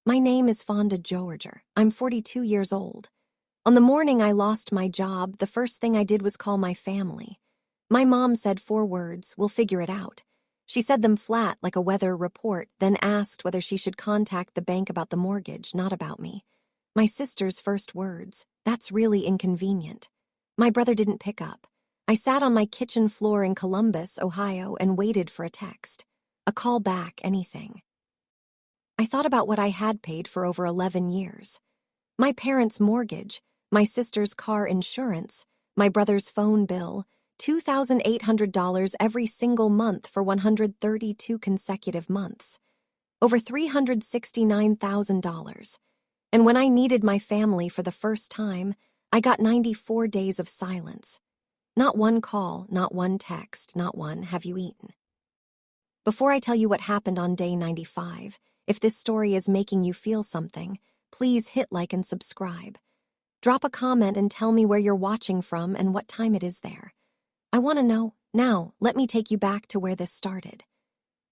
My name is Fonda Georger. I'm 42 years old. On the morning I lost my job, the first thing I did was call my family. My mom said 4 words, "We'll figure it out." She said them flat like a weather report, then asked whether she should contact the bank about the mortgage, not about me. My sister's first words, "That's really inconvenient." My brother didn't pick up. I sat on my kitchen floor in Columbus, Ohio, and waited for a text. A call back, anything. I thought about what I had paid for over 11 years. My parents' mortgage, my sister's car insurance, my brother's phone bill, $2,800 every single month for 132 consecutive months. Over $369,000. And when I needed my family for the first time, I got 94 days of silence. Not one call, not one text, not one "Have you eaten?" Before I tell you what happened on day 95, if this story is making you feel something, please hit like and subscribe. Drop a comment and tell me where you're watching from and what time it is there. I want to know. Now, let me take you back to where this started.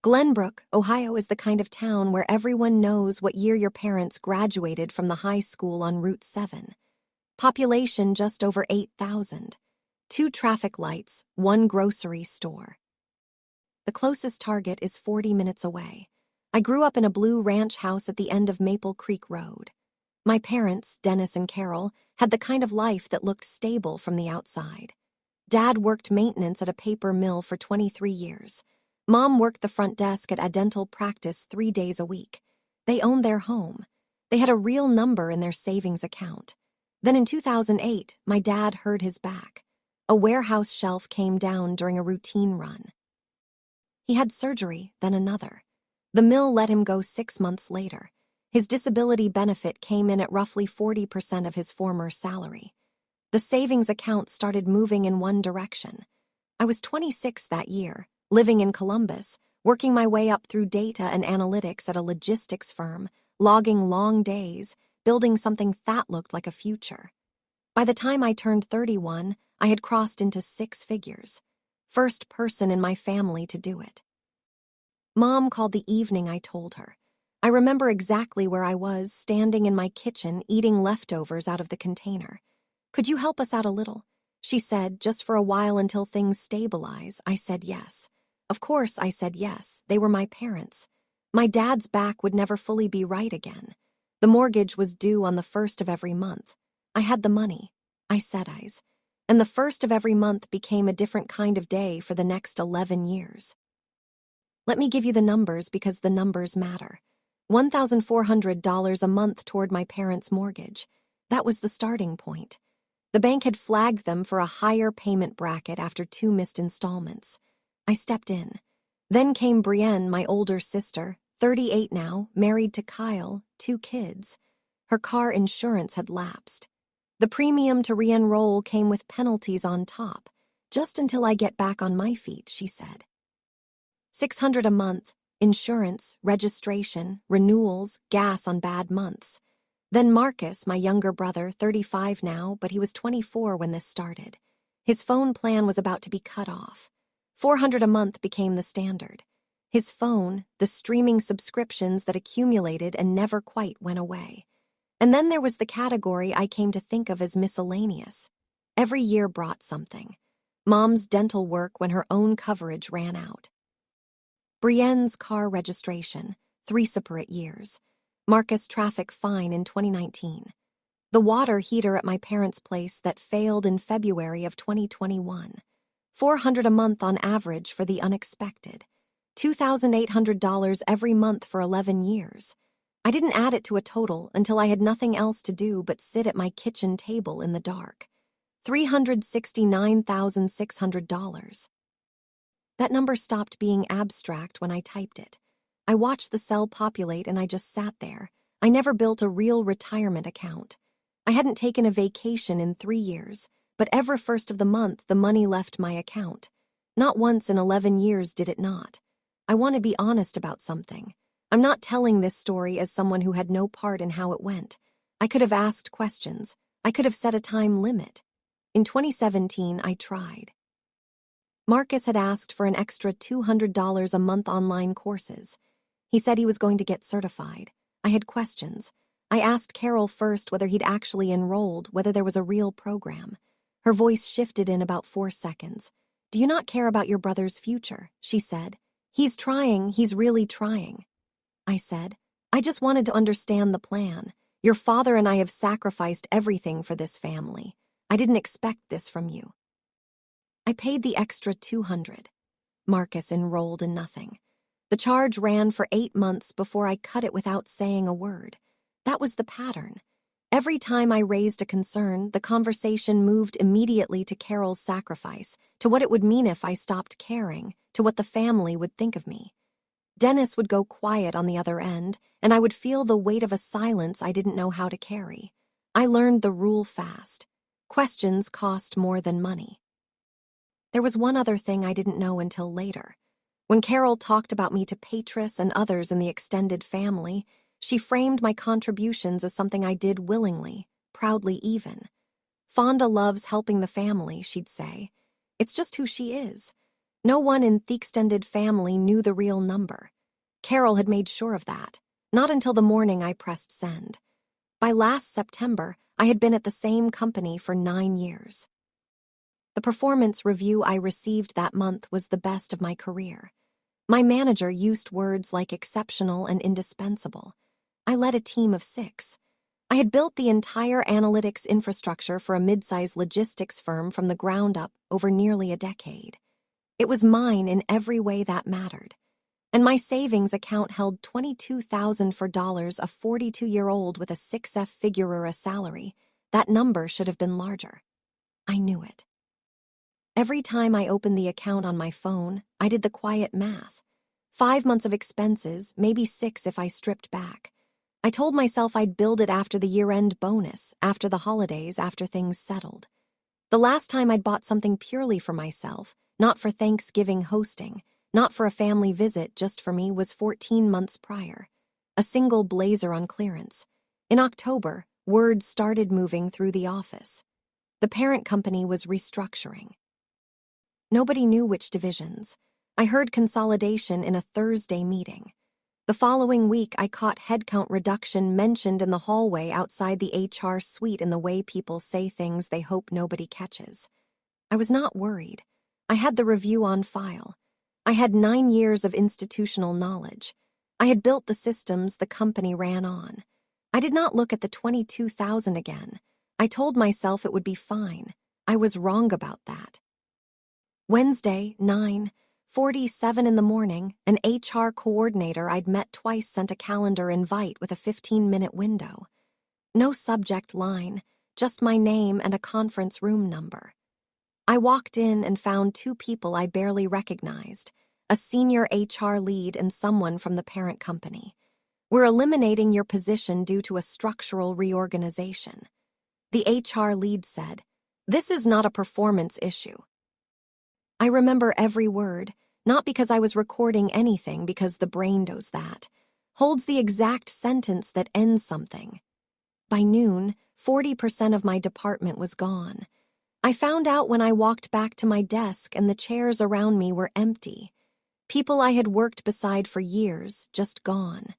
Glenbrook, Ohio is the kind of town where everyone knows what year your parents graduated from the high school on Route 7. Population just over 8,000. 2 traffic lights, 1 grocery store. The closest Target is 40 minutes away. I grew up in a blue ranch house at the end of Maple Creek Road. My parents, Dennis and Carol, had the kind of life that looked stable from the outside. Dad worked maintenance at a paper mill for 23 years. Mom worked the front desk at a dental practice 3 days a week. They owned their home. They had a real number in their savings account. Then in 2008, my dad hurt his back. A warehouse shelf came down during a routine run. He had surgery, then another. The mill let him go 6 months later. His disability benefit came in at roughly 40% of his former salary. The savings account started moving in one direction. I was 26 that year, living in Columbus, working my way up through data and analytics at a logistics firm, logging long days, building something that looked like a future. By the time I turned 31, I had crossed into 6 figures. First person in my family to do it. Mom called the evening I told her. I remember exactly where I was, standing in my kitchen, eating leftovers out of the container. "Could you help us out a little?" She said, "Just for a while until things stabilize." I said yes. Of course I said yes. They were my parents. My dad's back would never fully be right again. The mortgage was due on the 1st of every month. I had the money. I said eyes. And the 1st of every month became a different kind of day for the next 11 years. Let me give you the numbers because the numbers matter. $1,400 a month toward my parents' mortgage. That was the starting point. The bank had flagged them for a higher payment bracket after 2 missed installments. I stepped in. Then came Brienne, my older sister, 38 now, married to Kyle, 2 kids. Her car insurance had lapsed. The premium to re-enroll came with penalties on top. "Just until I get back on my feet," she said. $600 a month, insurance, registration, renewals, gas on bad months. Then Marcus, my younger brother, 35 now, but he was 24 when this started. His phone plan was about to be cut off. $400 a month became the standard. His phone, the streaming subscriptions that accumulated and never quite went away. And then there was the category I came to think of as miscellaneous. Every year brought something. Mom's dental work when her own coverage ran out. Brienne's car registration, 3 separate years. Marcus' traffic fine in 2019. The water heater at my parents' place that failed in February of 2021. $400 a month on average for the unexpected. $2,800 every month for 11 years. I didn't add it to a total until I had nothing else to do but sit at my kitchen table in the dark. $369,600. That number stopped being abstract when I typed it. I watched the cell populate and I just sat there. I never built a real retirement account. I hadn't taken a vacation in 3 years, but every first of the month the money left my account. Not once in 11 years did it not. I want to be honest about something. I'm not telling this story as someone who had no part in how it went. I could have asked questions. I could have set a time limit. In 2017, I tried. Marcus had asked for an extra $200 a month online courses. He said he was going to get certified. I had questions. I asked Carol first whether he'd actually enrolled, whether there was a real program. Her voice shifted in about 4 seconds. "Do you not care about your brother's future?" she said. "He's trying, he's really trying." I said, "I just wanted to understand the plan. Your father and I have sacrificed everything for this family. I didn't expect this from you." I paid the extra $200. Marcus enrolled in nothing. The charge ran for 8 months before I cut it without saying a word. That was the pattern. Every time I raised a concern, the conversation moved immediately to Carol's sacrifice, to what it would mean if I stopped caring, to what the family would think of me. Dennis would go quiet on the other end, and I would feel the weight of a silence I didn't know how to carry. I learned the rule fast. Questions cost more than money. There was one other thing I didn't know until later. When Carol talked about me to Patris and others in the extended family, she framed my contributions as something I did willingly, proudly even. "Fonda loves helping the family," she'd say. "It's just who she is." No one in the extended family knew the real number. Carol had made sure of that, not until the morning I pressed send. By last September, I had been at the same company for 9 years. The performance review I received that month was the best of my career. My manager used words like exceptional and indispensable. I led a team of 6. I had built the entire analytics infrastructure for a mid-sized logistics firm from the ground up over nearly a decade. It was mine in every way that mattered. And my savings account held $22,000 for dollars, a 42-year-old with a 6F figure salary. That number should have been larger. I knew it. Every time I opened the account on my phone, I did the quiet math. 5 months of expenses, maybe 6 if I stripped back. I told myself I'd build it after the year-end bonus, after the holidays, after things settled. The last time I'd bought something purely for myself, not for Thanksgiving hosting, not for a family visit just for me, was 14 months prior. A single blazer on clearance. In October, word started moving through the office. The parent company was restructuring. Nobody knew which divisions. I heard consolidation in a Thursday meeting. The following week, I caught headcount reduction mentioned in the hallway outside the HR suite in the way people say things they hope nobody catches. I was not worried. I had the review on file. I had 9 years of institutional knowledge. I had built the systems the company ran on. I did not look at the 22,000 again. I told myself it would be fine. I was wrong about that. Wednesday, 9:47 in the morning, an HR coordinator I'd met twice sent a calendar invite with a 15-minute window. No subject line, just my name and a conference room number. I walked in and found 2 people I barely recognized, a senior HR lead and someone from the parent company. "We're eliminating your position due to a structural reorganization." The HR lead said, "This is not a performance issue." I remember every word, not because I was recording anything, because the brain does that. Holds the exact sentence that ends something. By noon, 40% of my department was gone. I found out when I walked back to my desk and the chairs around me were empty. People I had worked beside for years, just gone.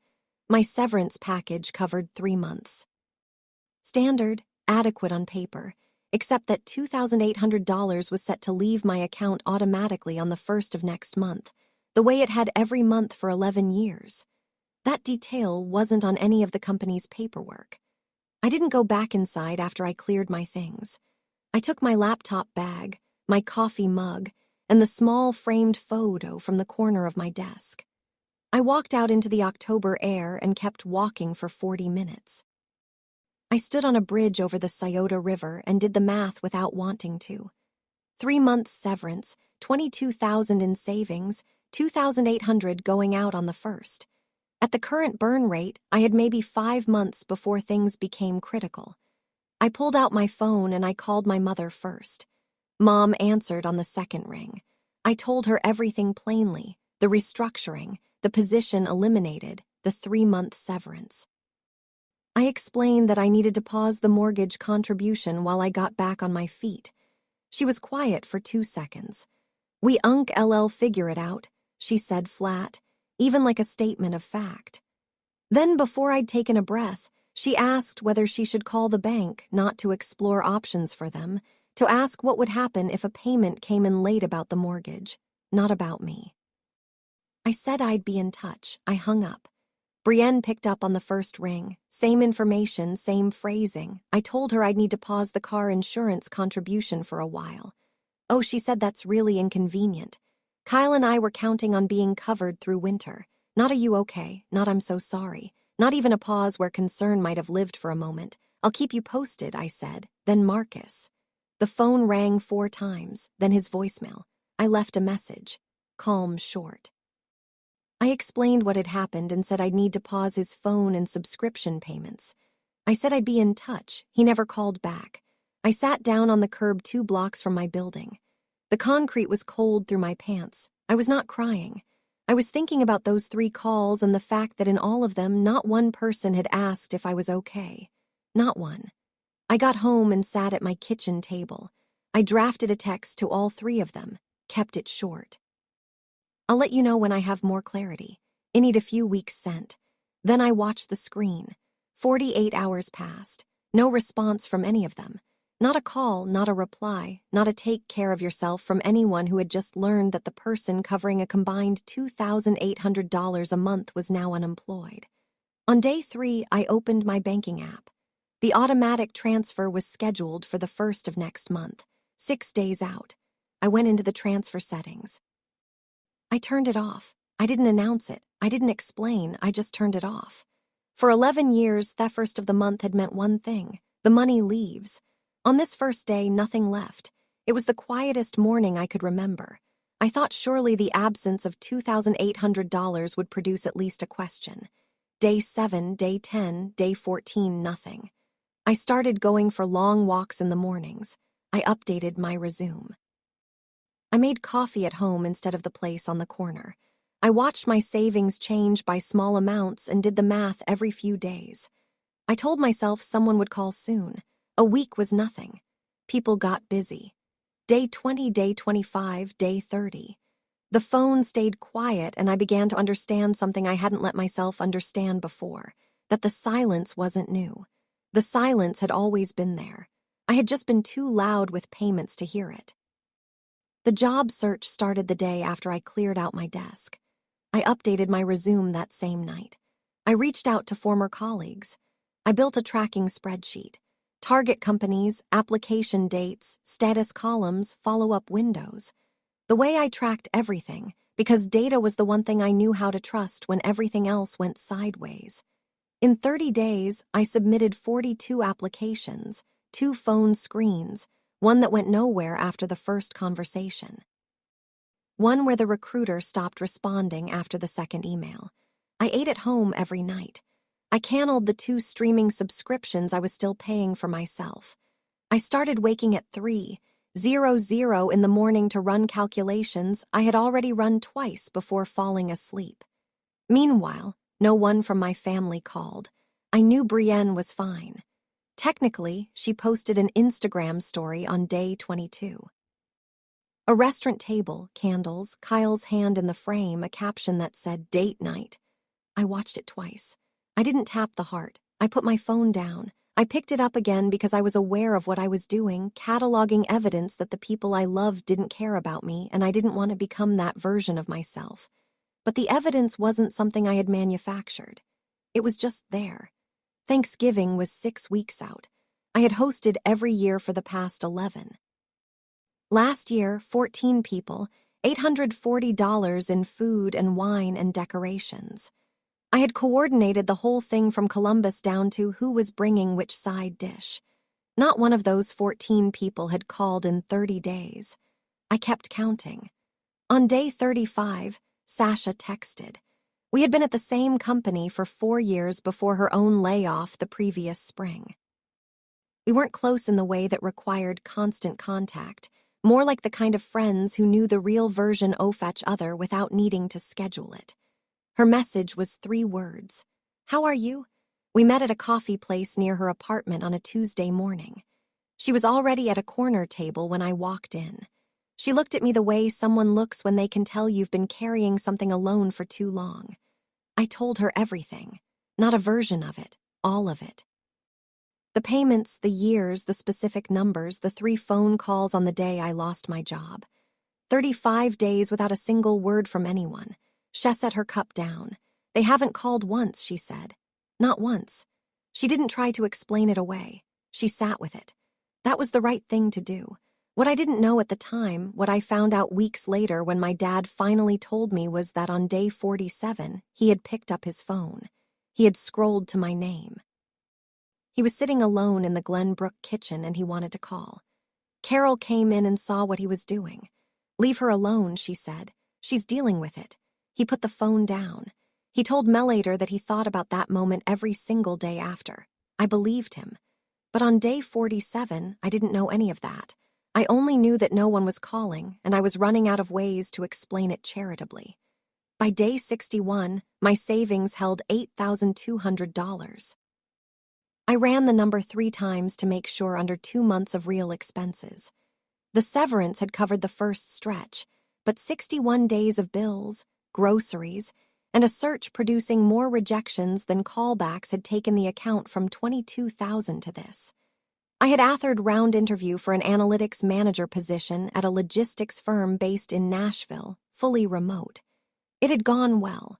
My severance package covered 3 months. Standard, adequate on paper, except that $2,800 was set to leave my account automatically on the 1st of next month, the way it had every month for 11 years. That detail wasn't on any of the company's paperwork. I didn't go back inside after I cleared my things. I took my laptop bag, my coffee mug, and the small framed photo from the corner of my desk. I walked out into the October air and kept walking for 40 minutes. I stood on a bridge over the Scioto River and did the math without wanting to. 3 months severance, 22,000 in savings, 2,800 going out on the 1st. At the current burn rate, I had maybe 5 months before things became critical. I pulled out my phone and I called my mother first. Mom answered on the second ring. I told her everything plainly, the restructuring, the position eliminated, the 3-month severance. I explained that I needed to pause the mortgage contribution while I got back on my feet. She was quiet for 2 seconds. "We LL figure it out," she said flat, even like a statement of fact. Then, before I'd taken a breath, she asked whether she should call the bank, not to explore options for them, to ask what would happen if a payment came in late about the mortgage, not about me. I said I'd be in touch. I hung up. Brienne picked up on the first ring. Same information, same phrasing. I told her I'd need to pause the car insurance contribution for a while. Oh, she said that's really inconvenient. Kyle and I were counting on being covered through winter. Not "are you okay?" Not "I'm so sorry." Not even a pause where concern might have lived for a moment. "I'll keep you posted," I said. Then Marcus. The phone rang 4 times, then his voicemail. I left a message. Calm, short. I explained what had happened and said I'd need to pause his phone and subscription payments. I said I'd be in touch. He never called back. I sat down on the curb 2 blocks from my building. The concrete was cold through my pants. I was not crying. I was thinking about those 3 calls and the fact that in all of them, not one person had asked if I was okay. Not one. I got home and sat at my kitchen table. I drafted a text to all 3 of them, kept it short. "I'll let you know when I have more clarity. I need a few weeks sent." Then I watched the screen. 48 hours passed. No response from any of them. Not a call, not a reply, not a take care of yourself from anyone who had just learned that the person covering a combined $2,800 a month was now unemployed. On day 3, I opened my banking app. The automatic transfer was scheduled for the 1st of next month, 6 days out. I went into the transfer settings. I turned it off. I didn't announce it. I didn't explain. I just turned it off. For 11 years, that 1st of the month had meant one thing: the money leaves. On this first day, nothing left. It was the quietest morning I could remember. I thought surely the absence of $2,800 would produce at least a question. Day 7, day 10, day 14, nothing. I started going for long walks in the mornings. I updated my resume. I made coffee at home instead of the place on the corner. I watched my savings change by small amounts and did the math every few days. I told myself someone would call soon. A week was nothing. People got busy. Day 20, day 25, day 30. The phone stayed quiet and I began to understand something I hadn't let myself understand before, that the silence wasn't new. The silence had always been there. I had just been too loud with payments to hear it. The job search started the day after I cleared out my desk. I updated my resume that same night. I reached out to former colleagues. I built a tracking spreadsheet. Target companies, application dates, status columns, follow-up windows. The way I tracked everything, because data was the one thing I knew how to trust when everything else went sideways. In 30 days, I submitted 42 applications, 2 phone screens, one that went nowhere after the first conversation. One where the recruiter stopped responding after the second email. I ate at home every night. I canceled the 2 streaming subscriptions I was still paying for myself. I started waking at 3:00 in the morning to run calculations I had already run twice before falling asleep. Meanwhile, no one from my family called. I knew Brienne was fine. Technically, she posted an Instagram story on day 22. A restaurant table, candles, Kyle's hand in the frame, a caption that said "date night." I watched it twice. I didn't tap the heart. I put my phone down. I picked it up again because I was aware of what I was doing, cataloging evidence that the people I loved didn't care about me, and I didn't want to become that version of myself. But the evidence wasn't something I had manufactured. It was just there. Thanksgiving was 6 weeks out. I had hosted every year for the past 11. Last year, 14 people, $840 in food and wine and decorations. I had coordinated the whole thing from Columbus down to who was bringing which side dish. Not one of those 14 people had called in 30 days. I kept counting. On day 35, Sasha texted. We had been at the same company for 4 years before her own layoff the previous spring. We weren't close in the way that required constant contact, more like the kind of friends who knew the real version of each other without needing to schedule it. Her message was 3 words. "How are you?" We met at a coffee place near her apartment on a Tuesday morning. She was already at a corner table when I walked in. She looked at me the way someone looks when they can tell you've been carrying something alone for too long. I told her everything. Not a version of it, all of it. The payments, the years, the specific numbers, the 3 phone calls on the day I lost my job. 35 days without a single word from anyone. She set her cup down. They haven't called once, she said. Not once. She didn't try to explain it away. She sat with it. That was the right thing to do. What I didn't know at the time, what I found out weeks later when my dad finally told me, was that on day 47, he had picked up his phone. He had scrolled to my name. He was sitting alone in the Glenbrook kitchen and he wanted to call. Carol came in and saw what he was doing. "Leave her alone," she said. "She's dealing with it." He put the phone down. He told Melater that he thought about that moment every single day after. I believed him. But on day 47, I didn't know any of that. I only knew that no one was calling, and I was running out of ways to explain it charitably. By day 61, my savings held $8,200. I ran the number 3 times to make sure, under 2 months of real expenses. The severance had covered the first stretch, but 61 days of bills, groceries, and a search producing more rejections than callbacks had taken the account from 22,000 to this. I had authored round interview for an analytics manager position at a logistics firm based in Nashville, fully remote. It had gone well.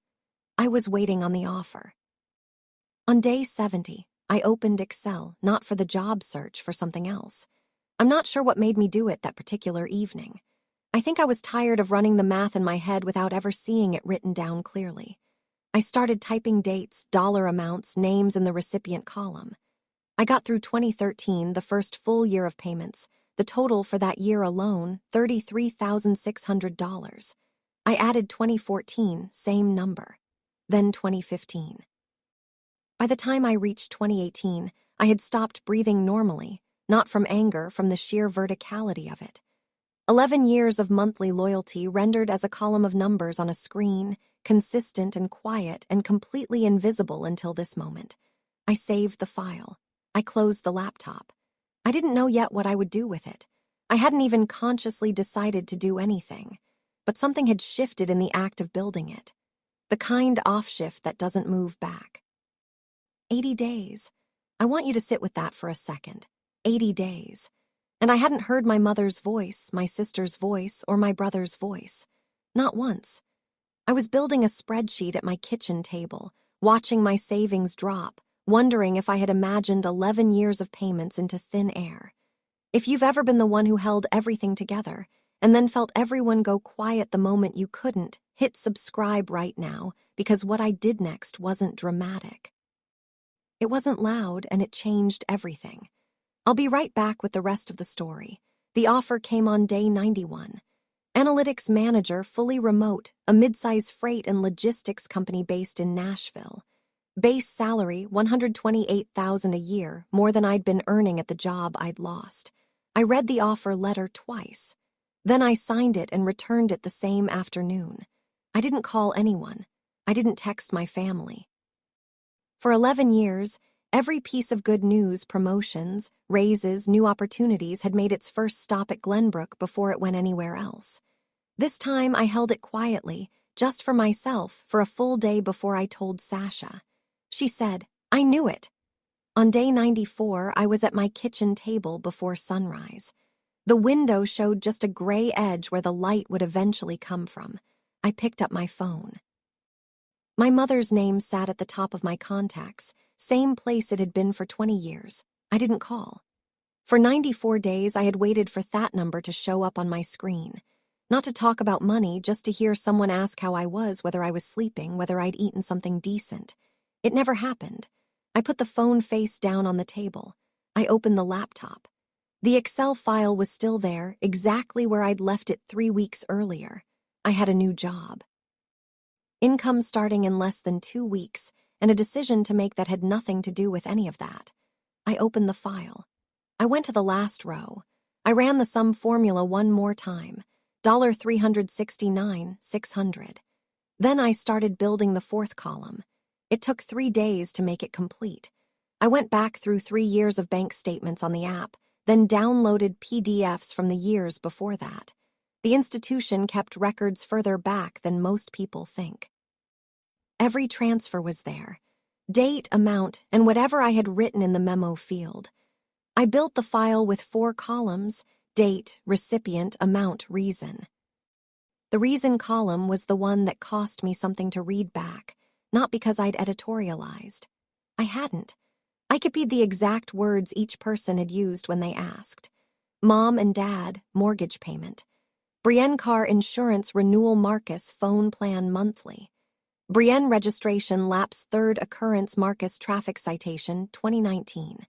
I was waiting on the offer. On day 70, I opened Excel, not for the job search, for something else. I'm not sure what made me do it that particular evening. I think I was tired of running the math in my head without ever seeing it written down clearly. I started typing dates, dollar amounts, names in the recipient column. I got through 2013, the first full year of payments. The total for that year alone, $33,600. I added 2014, same number. Then 2015. By the time I reached 2018, I had stopped breathing normally, not from anger, from the sheer verticality of it. 11 years of monthly loyalty rendered as a column of numbers on a screen, consistent and quiet and completely invisible until this moment. I saved the file. I closed the laptop. I didn't know yet what I would do with it. I hadn't even consciously decided to do anything, but something had shifted in the act of building it. The kind off shift that doesn't move back. 80 days. I want you to sit with that for a second. 80 days. And I hadn't heard my mother's voice, my sister's voice, or my brother's voice. Not once. I was building a spreadsheet at my kitchen table, watching my savings drop, wondering if I had imagined 11 years of payments into thin air. If you've ever been the one who held everything together, and then felt everyone go quiet the moment you couldn't, hit subscribe right now, because what I did next wasn't dramatic. It wasn't loud, and it changed everything. I'll be right back with the rest of the story. The offer came on day 91. Analytics manager, fully remote, a mid-size freight and logistics company based in Nashville. Base salary, $128,000 a year, more than I'd been earning at the job I'd lost. I read the offer letter twice. Then I signed it and returned it the same afternoon. I didn't call anyone. I didn't text my family. For 11 years, every piece of good news, promotions, raises, new opportunities had made its first stop at Glenbrook before it went anywhere else. This time I held it quietly, just for myself, for a full day before I told Sasha. She said, "I knew it." On day 94, I was at my kitchen table before sunrise. The window showed just a gray edge where the light would eventually come from. I picked up my phone. My mother's name sat at the top of my contacts, same place it had been for 20 years. I didn't call. For 94 days, I had waited for that number to show up on my screen. Not to talk about money, just to hear someone ask how I was, whether I was sleeping, whether I'd eaten something decent. It never happened. I put the phone face down on the table. I opened the laptop. The Excel file was still there, exactly where I'd left it 3 weeks earlier. I had a new job. Income starting in less than 2 weeks, and a decision to make that had nothing to do with any of that. I opened the file. I went to the last row. I ran the sum formula one more time. $369,600. Then I started building the fourth column. It took 3 days to make it complete. I went back through 3 years of bank statements on the app, then downloaded PDFs from the years before that. The institution kept records further back than most people think. Every transfer was there. date, amount, and whatever I had written in the memo field. I built the file with 4 columns: date, recipient, amount, reason. The reason column was the one that cost me something to read back, not because I'd editorialized. I hadn't. I copied the exact words each person had used when they asked. Mom and Dad, mortgage payment. Brienne car insurance renewal, Marcus phone plan monthly. Brienne registration lapse, third occurrence, Marcus traffic citation 2019.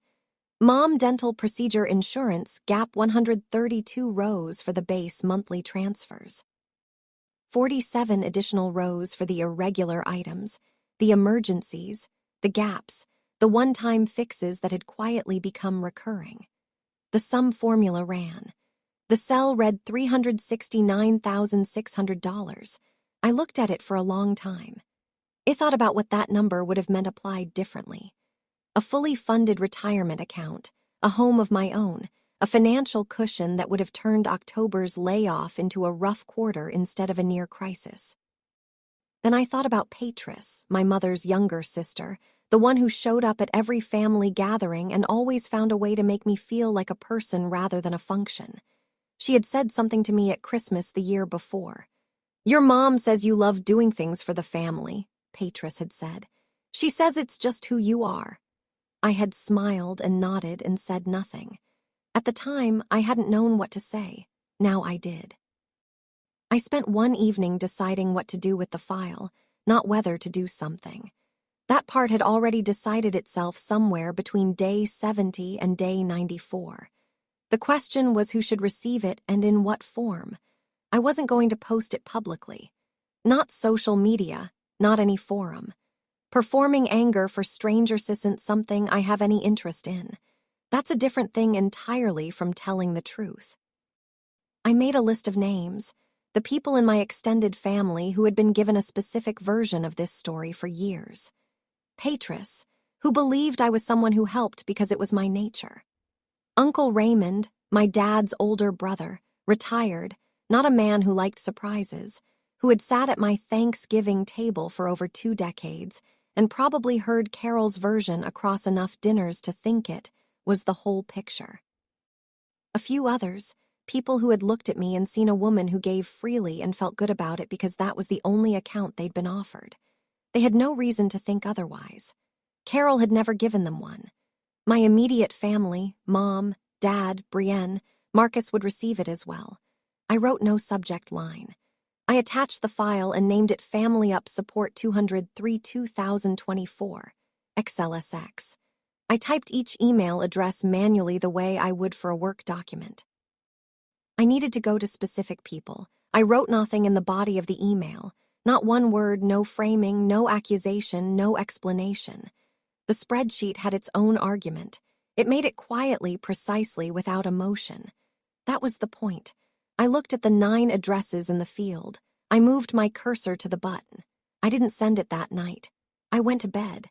Mom dental procedure insurance, gap 132 rows for the base monthly transfers. 47 additional rows for the irregular items, the emergencies, the gaps, the one-time fixes that had quietly become recurring. The sum formula ran. The cell read $369,600. I looked at it for a long time. I thought about what that number would have meant applied differently. A fully funded retirement account, a home of my own, a financial cushion that would have turned October's layoff into a rough quarter instead of a near crisis. Then I thought about Patris, my mother's younger sister, the one who showed up at every family gathering and always found a way to make me feel like a person rather than a function. She had said something to me at Christmas the year before. "Your mom says you love doing things for the family," Patris had said. "She says it's just who you are." I had smiled and nodded and said nothing. At the time, I hadn't known what to say. Now I did. I spent one evening deciding what to do with the file, not whether to do something. That part had already decided itself somewhere between day 70 and day 94. The question was who should receive it and in what form. I wasn't going to post it publicly. Not social media, not any forum. Performing anger for strangers isn't something I have any interest in. That's a different thing entirely from telling the truth. I made a list of names, the people in my extended family who had been given a specific version of this story for years. Patris, who believed I was someone who helped because it was my nature. Uncle Raymond, my dad's older brother, retired, not a man who liked surprises, who had sat at my Thanksgiving table for over 2 decades and probably heard Carol's version across enough dinners to think it was the whole picture. A few others, people who had looked at me and seen a woman who gave freely and felt good about it because that was the only account they'd been offered. They had no reason to think otherwise. Carol had never given them one. My immediate family, Mom, Dad, Brienne, Marcus would receive it as well. I wrote no subject line. I attached the file and named it Family Up Support 203 2024, XLSX. I typed each email address manually the way I would for a work document. I needed to go to specific people. I wrote nothing in the body of the email. Not one word, no framing, no accusation, no explanation. The spreadsheet had its own argument. It made it quietly, precisely, without emotion. That was the point. I looked at the 9 addresses in the field. I moved my cursor to the button. I didn't send it that night. I went to bed.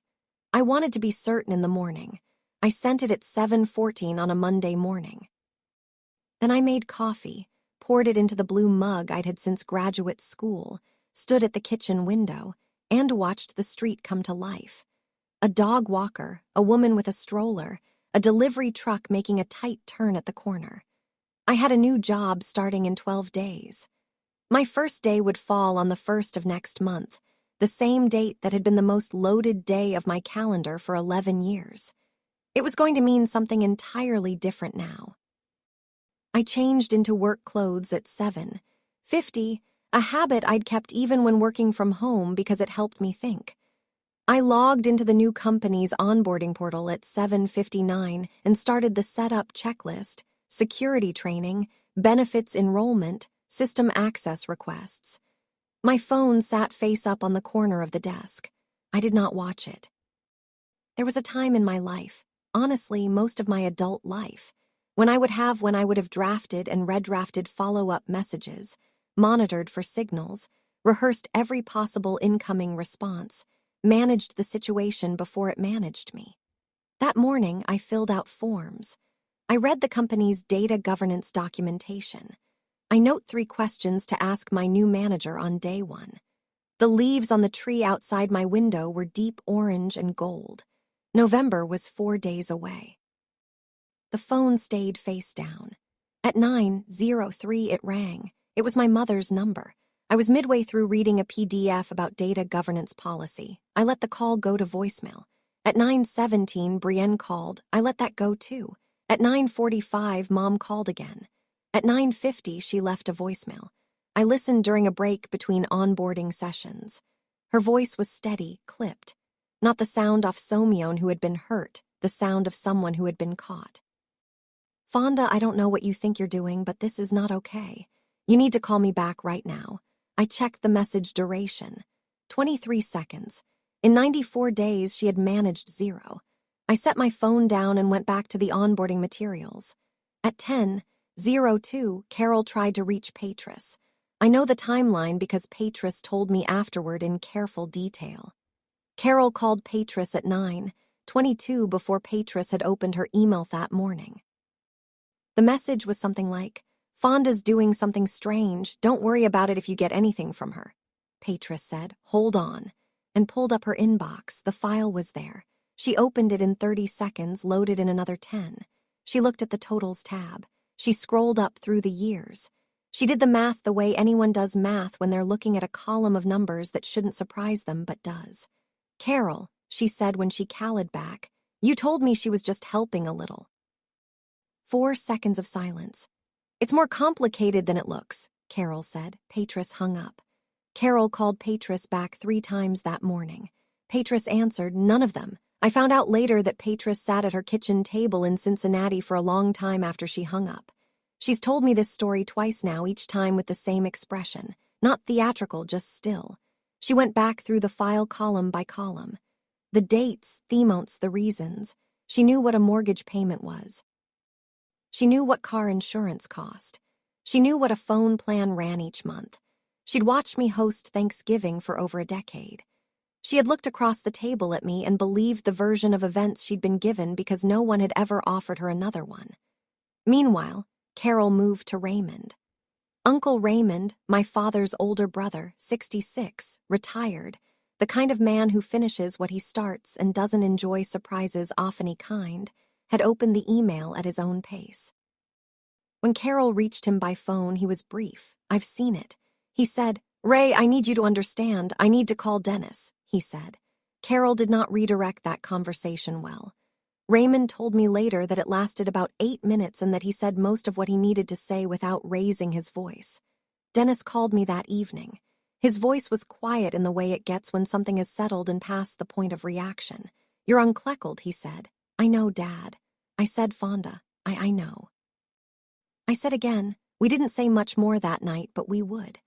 I wanted to be certain in the morning. I sent it at 7:14 on a Monday morning. Then I made coffee, poured it into the blue mug I'd had since graduate school, stood at the kitchen window, and watched the street come to life. A dog walker, a woman with a stroller, a delivery truck making a tight turn at the corner. I had a new job starting in 12 days. My first day would fall on the 1st of next month, the same date that had been the most loaded day of my calendar for 11 years. It was going to mean something entirely different now. I changed into work clothes at 7:50, a habit I'd kept even when working from home because it helped me think. I logged into the new company's onboarding portal at 7:59 and started the setup checklist, security training, benefits enrollment, system access requests. My phone sat face up on the corner of the desk. I did not watch it. There was a time in my life, honestly most of my adult life, when I would have drafted and redrafted follow-up messages, monitored for signals, rehearsed every possible incoming response, managed the situation before it managed me. That morning, I filled out forms. I read the company's data governance documentation. I note 3 questions to ask my new manager on day 1. The leaves on the tree outside my window were deep orange and gold. November was 4 days away. The phone stayed face down. At 9:03 it rang. It was my mother's number. I was midway through reading a PDF about data governance policy. I let the call go to voicemail. At 9:17, Brienne called. I let that go too. At 9:45, Mom called again. At 9:50, she left a voicemail. I listened during a break between onboarding sessions. Her voice was steady, clipped. Not the sound of Somyeon who had been hurt, the sound of someone who had been caught. Fonda, I don't know what you think you're doing, but this is not okay. You need to call me back right now. I checked the message duration. 23 seconds. In 94 days, she had managed 0. I set my phone down and went back to the onboarding materials. At 10:02, Carol tried to reach Patris. I know the timeline because Patris told me afterward in careful detail. Carol called Patris at 9:22 before Patris had opened her email that morning. The message was something like, "Fonda's doing something strange. Don't worry about it if you get anything from her." Patris said, "Hold on," and pulled up her inbox. The file was there. She opened it in 30 seconds, loaded in another 10. She looked at the totals tab. She scrolled up through the years. She did the math the way anyone does math when they're looking at a column of numbers that shouldn't surprise them but does. "Carol," she said when she called back, "you told me she was just helping a little." 4 seconds of silence. "It's more complicated than it looks," Carol said. Patris hung up. Carol called Patris back 3 times that morning. Patris answered, "None of them." I found out later that Patris sat at her kitchen table in Cincinnati for a long time after she hung up. She's told me this story twice now, each time with the same expression. Not theatrical, just still. She went back through the file column by column. The dates, the amounts, the reasons. She knew what a mortgage payment was. She knew what car insurance cost. She knew what a phone plan ran each month. She'd watched me host Thanksgiving for over a decade. She had looked across the table at me and believed the version of events she'd been given because no one had ever offered her another one. Meanwhile, Carol moved to Raymond. Uncle Raymond, my father's older brother, 66, retired, the kind of man who finishes what he starts and doesn't enjoy surprises often kind, had opened the email at his own pace. When Carol reached him by phone, he was brief. "I've seen it." He said, "Ray, I need you to understand. I need to call Dennis," he said. Carol did not redirect that conversation well. Raymond told me later that it lasted about 8 minutes and that he said most of what he needed to say without raising his voice. Dennis called me that evening. His voice was quiet in the way it gets when something is settled and past the point of reaction. "You're uncleckled," he said. "I know, Dad." I said, "Fonda, I know." I said again, we didn't say much more that night, but we would.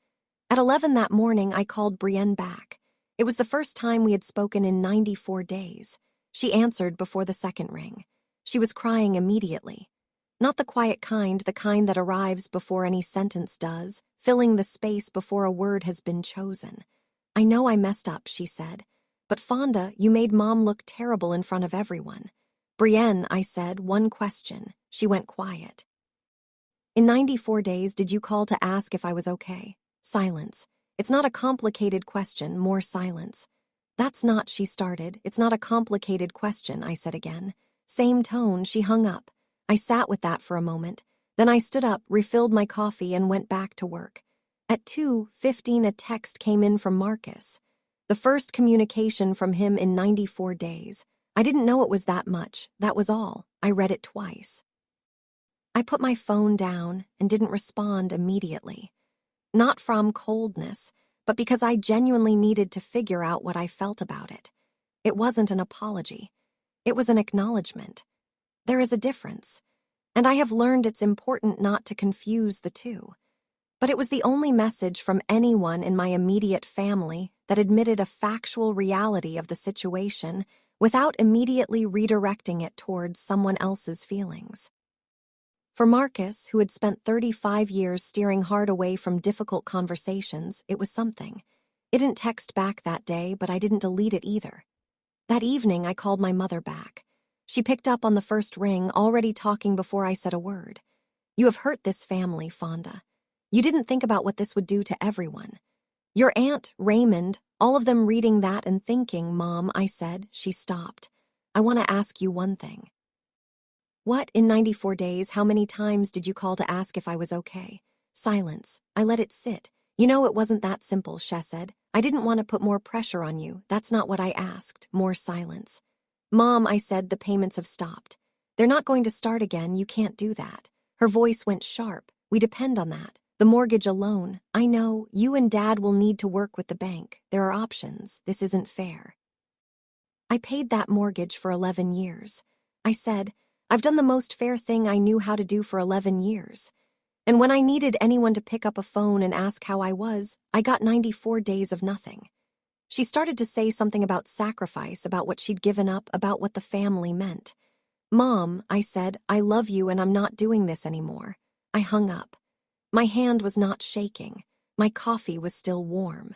At 11 that morning, I called Brienne back. It was the first time we had spoken in 94 days. She answered before the second ring. She was crying immediately. Not the quiet kind, the kind that arrives before any sentence does, filling the space before a word has been chosen. "I know I messed up," she said. "But Fonda, you made Mom look terrible in front of everyone." "Brienne," I said, "one question." She went quiet. "In 94 days, did you call to ask if I was okay?" Silence. "It's not a complicated question," more silence. "That's not," she started. "It's not a complicated question," I said again. Same tone, she hung up. I sat with that for a moment. Then I stood up, refilled my coffee, and went back to work. At 2:15, a text came in from Marcus. The first communication from him in 94 days. I didn't know it was that much. That was all. I read it twice. I put my phone down and didn't respond immediately. Not from coldness, but because I genuinely needed to figure out what I felt about it. It wasn't an apology. It was an acknowledgement. There is a difference, and I have learned it's important not to confuse the two. But it was the only message from anyone in my immediate family that admitted a factual reality of the situation without immediately redirecting it towards someone else's feelings. For Marcus, who had spent 35 years steering hard away from difficult conversations, it was something. It didn't text back that day, but I didn't delete it either. That evening, I called my mother back. She picked up on the first ring, already talking before I said a word. "You have hurt this family, Fonda. You didn't think about what this would do to everyone. Your aunt, Raymond, all of them reading that and thinking, Mom, I said. She stopped. I want to ask you one thing. What, in 94 days, how many times did you call to ask if I was okay? Silence. I let it sit. You know it wasn't that simple, She said. I didn't want to put more pressure on you. That's not what I asked. More silence. Mom, I said, the payments have stopped. They're not going to start again. You can't do that. Her voice went sharp. We depend on that. The mortgage alone. I know. You and Dad will need to work with the bank. There are options. This isn't fair. I paid that mortgage for 11 years. I said, I've done the most fair thing I knew how to do for 11 years. And when I needed anyone to pick up a phone and ask how I was, I got 94 days of nothing. She started to say something about sacrifice, about what she'd given up, about what the family meant. Mom, I said, I love you and I'm not doing this anymore. I hung up. My hand was not shaking. My coffee was still warm.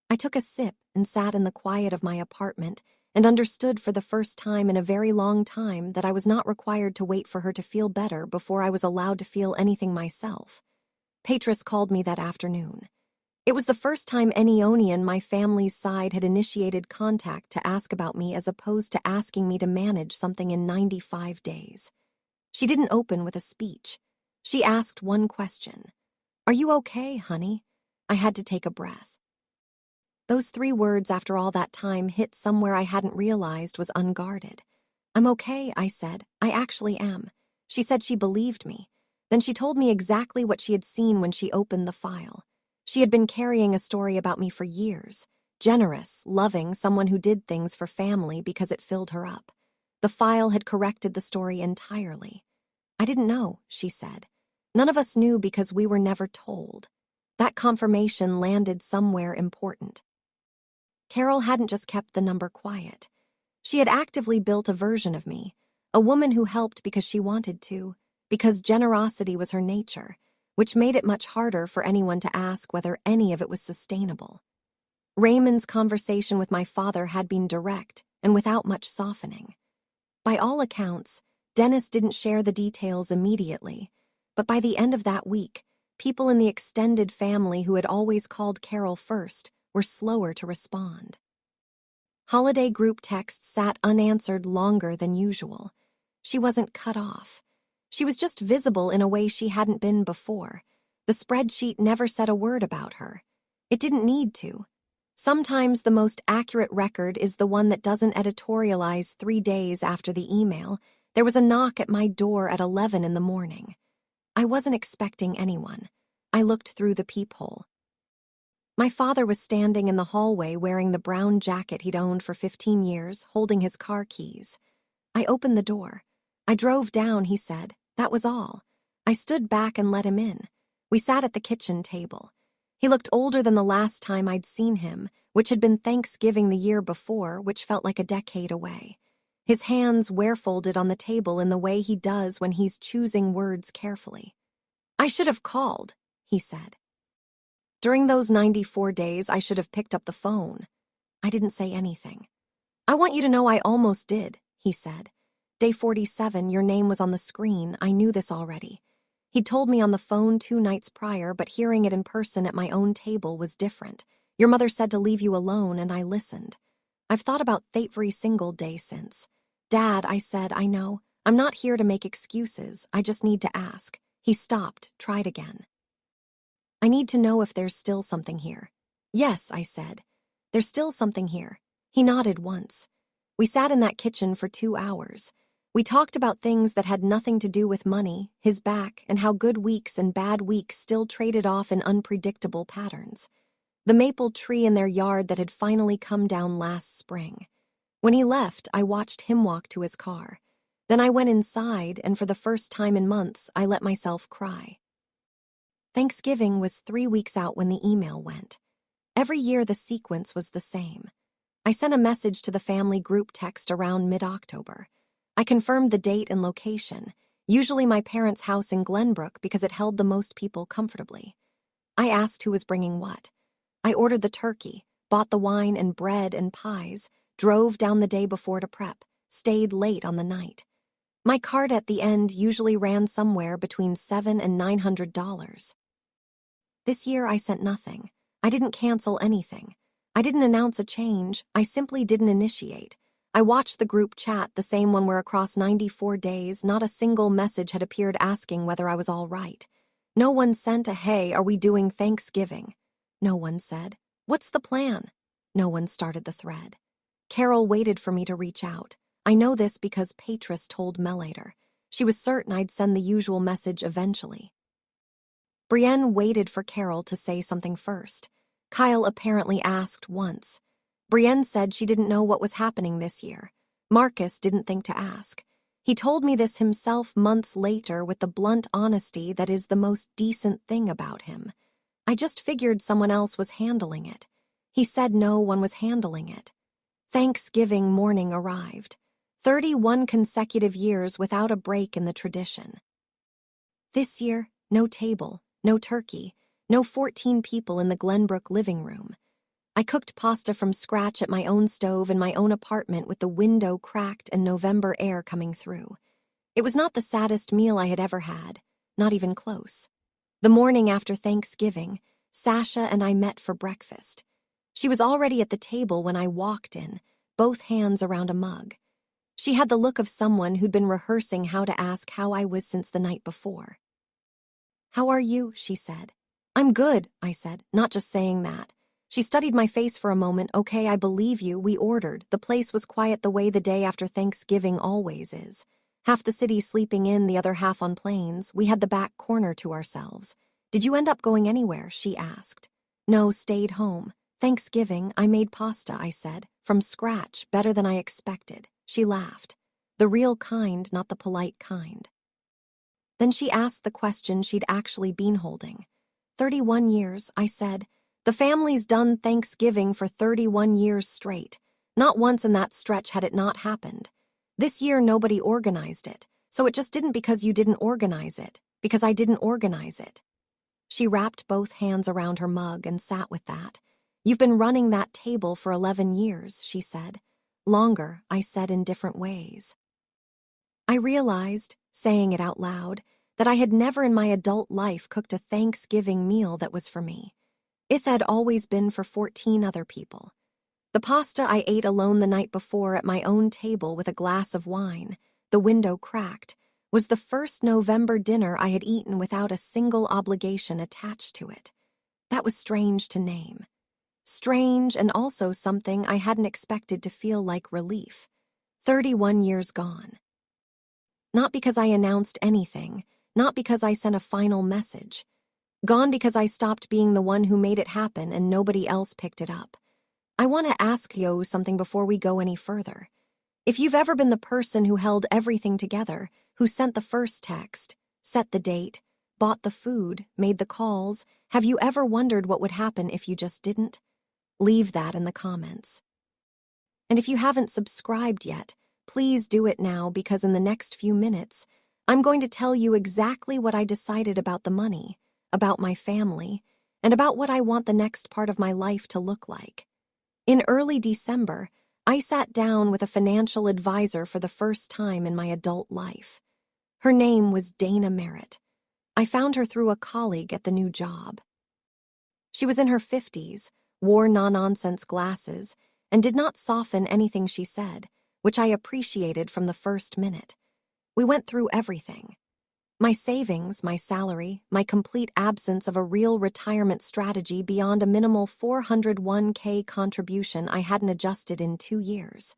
I took a sip and sat in the quiet of my apartment and understood for the first time in a very long time that I was not required to wait for her to feel better before I was allowed to feel anything myself. Patris called me that afternoon. It was the first time anyone on my family's side had initiated contact to ask about me as opposed to asking me to manage something in 95 days. She didn't open with a speech. She asked one question. Are you okay, honey? I had to take a breath. Those 3 words after all that time hit somewhere I hadn't realized was unguarded. I'm okay, I said. I actually am. She said she believed me. Then she told me exactly what she had seen when she opened the file. She had been carrying a story about me for years. Generous, loving, someone who did things for family because it filled her up. The file had corrected the story entirely. I didn't know, she said. None of us knew because we were never told. That confirmation landed somewhere important. Carol hadn't just kept the number quiet. She had actively built a version of me, a woman who helped because she wanted to, because generosity was her nature, which made it much harder for anyone to ask whether any of it was sustainable. Raymond's conversation with my father had been direct and without much softening. By all accounts, Dennis didn't share the details immediately, but by the end of that week, people in the extended family who had always called Carol first were slower to respond. Holiday group texts sat unanswered longer than usual. She wasn't cut off. She was just visible in a way she hadn't been before. The spreadsheet never said a word about her. It didn't need to. Sometimes the most accurate record is the one that doesn't editorialize 3 days after the email. There was a knock at my door at 11 in the morning. I wasn't expecting anyone. I looked through the peephole. My father was standing in the hallway wearing the brown jacket he'd owned for 15 years, holding his car keys. I opened the door. I drove down, he said. That was all. I stood back and let him in. We sat at the kitchen table. He looked older than the last time I'd seen him, which had been Thanksgiving the year before, which felt like a decade away. His hands were-folded on the table in the way he does when he's choosing words carefully. I should have called, he said. During those 94 days, I should have picked up the phone. I didn't say anything. I want you to know I almost did, he said. Day 47, your name was on the screen. I knew this already. He'd told me on the phone 2 nights prior, but hearing it in person at my own table was different. Your mother said to leave you alone, and I listened. I've thought about every single day since. Dad, I said, I know. I'm not here to make excuses. I just need to ask. He stopped, tried again. I need to know if there's still something here. Yes, I said. There's still something here. He nodded once. We sat in that kitchen for 2 hours. We talked about things that had nothing to do with money, his back, and how good weeks and bad weeks still traded off in unpredictable patterns. The maple tree in their yard that had finally come down last spring. When he left, I watched him walk to his car. Then I went inside, and for the first time in months, I let myself cry. Thanksgiving was 3 weeks out when the email went. Every year the sequence was the same. I sent a message to the family group text around mid-October. I confirmed the date and location, usually my parents' house in Glenbrook because it held the most people comfortably. I asked who was bringing what. I ordered the turkey, bought the wine and bread and pies, drove down the day before to prep, stayed late on the night. My card at the end usually ran somewhere between $700 and $900. This year I sent nothing. I didn't cancel anything. I didn't announce a change. I simply didn't initiate. I watched the group chat, the same one where across 94 days, not a single message had appeared asking whether I was all right. No one sent a, "Hey, are we doing Thanksgiving?" No one said, "What's the plan?" No one started the thread. Carol waited for me to reach out. I know this because Patris told Melater. She was certain I'd send the usual message eventually. Brienne waited for Carol to say something first. Kyle apparently asked once. Brienne said she didn't know what was happening this year. Marcus didn't think to ask. He told me this himself months later with the blunt honesty that is the most decent thing about him. I just figured someone else was handling it. He said no one was handling it. Thanksgiving morning arrived. 31 consecutive years without a break in the tradition. This year, no table, no turkey, no 14 people in the Glenbrook living room. I cooked pasta from scratch at my own stove in my own apartment with the window cracked and November air coming through. It was not the saddest meal I had ever had, not even close. The morning after Thanksgiving, Sasha and I met for breakfast. She was already at the table when I walked in, both hands around a mug. She had the look of someone who'd been rehearsing how to ask how I was since the night before. "How are you?" she said. "I'm good," I said, not just saying that. She studied my face for a moment. "Okay, I believe you. We ordered. The place was quiet the way the day after Thanksgiving always is. Half the city sleeping in, the other half on planes. We had the back corner to ourselves. Did you end up going anywhere?" she asked. "No, stayed home. Thanksgiving, I made pasta," I said. "From scratch, better than I expected." She laughed. The real kind, not the polite kind. Then she asked the question she'd actually been holding. 31 years, I said. The family's done Thanksgiving for 31 years straight. Not once in that stretch had it not happened. This year nobody organized it, so it just didn't because you didn't organize it, because I didn't organize it. She wrapped both hands around her mug and sat with that. "You've been running that table for 11 years, she said. "Longer," I said in different ways. I realized, saying it out loud, that I had never in my adult life cooked a Thanksgiving meal that was for me. It had always been for 14 other people. The pasta I ate alone the night before at my own table with a glass of wine, the window cracked, was the first November dinner I had eaten without a single obligation attached to it. That was strange to name. Strange and also something I hadn't expected to feel like relief. 31 years gone. Not because I announced anything, not because I sent a final message. Gone because I stopped being the one who made it happen and nobody else picked it up. I want to ask you something before we go any further. If you've ever been the person who held everything together, who sent the first text, set the date, bought the food, made the calls, have you ever wondered what would happen if you just didn't? Leave that in the comments. And if you haven't subscribed yet, please do it now because in the next few minutes, I'm going to tell you exactly what I decided about the money, about my family, and about what I want the next part of my life to look like. In early December, I sat down with a financial advisor for the first time in my adult life. Her name was Dana Merritt. I found her through a colleague at the new job. She was in her 50s, wore no-nonsense glasses, and did not soften anything she said, which I appreciated from the first minute. We went through everything. My savings, my salary, my complete absence of a real retirement strategy beyond a minimal 401k contribution I hadn't adjusted in 2 years.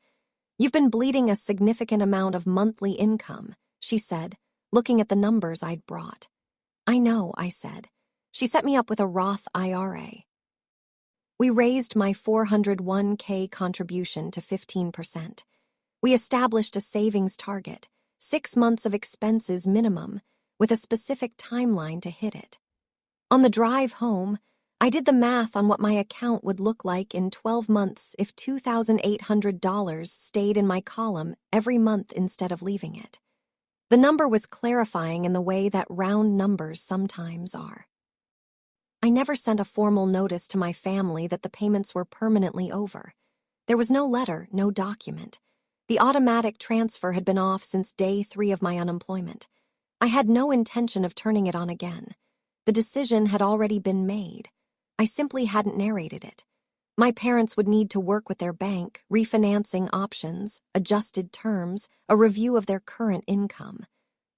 "You've been bleeding a significant amount of monthly income," she said, looking at the numbers I'd brought. "I know," I said. She set me up with a Roth IRA. We raised my 401k contribution to 15%. We established a savings target, 6 months of expenses minimum, with a specific timeline to hit it. On the drive home, I did the math on what my account would look like in 12 months if $2,800 stayed in my column every month instead of leaving it. The number was clarifying in the way that round numbers sometimes are. I never sent a formal notice to my family that the payments were permanently over. There was no letter, no document. The automatic transfer had been off since day 3 of my unemployment. I had no intention of turning it on again. The decision had already been made. I simply hadn't narrated it. My parents would need to work with their bank, refinancing options, adjusted terms, a review of their current income.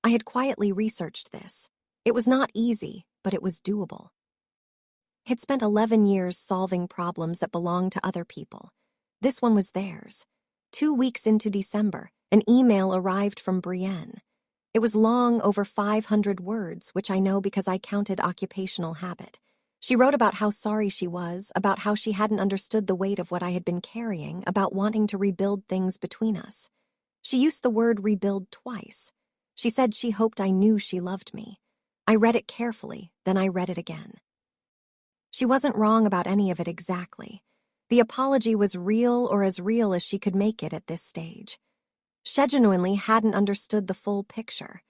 I had quietly researched this. It was not easy, but it was doable. I had spent 11 years solving problems that belonged to other people. This one was theirs. 2 weeks into December, an email arrived from Brienne. It was long, over 500 words, which I know because I counted occupational habit. She wrote about how sorry she was, about how she hadn't understood the weight of what I had been carrying, about wanting to rebuild things between us. She used the word rebuild twice. She said she hoped I knew she loved me. I read it carefully, then I read it again. She wasn't wrong about any of it exactly. The apology was real, or as real as she could make it at this stage. She genuinely hadn't understood the full picture.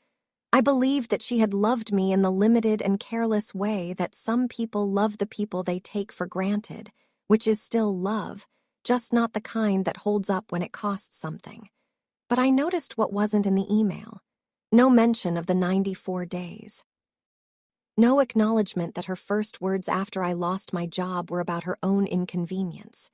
I believed that she had loved me in the limited and careless way that some people love the people they take for granted, which is still love, just not the kind that holds up when it costs something. But I noticed what wasn't in the email. No mention of the 94 days. No acknowledgement that her first words after I lost my job were about her own inconvenience.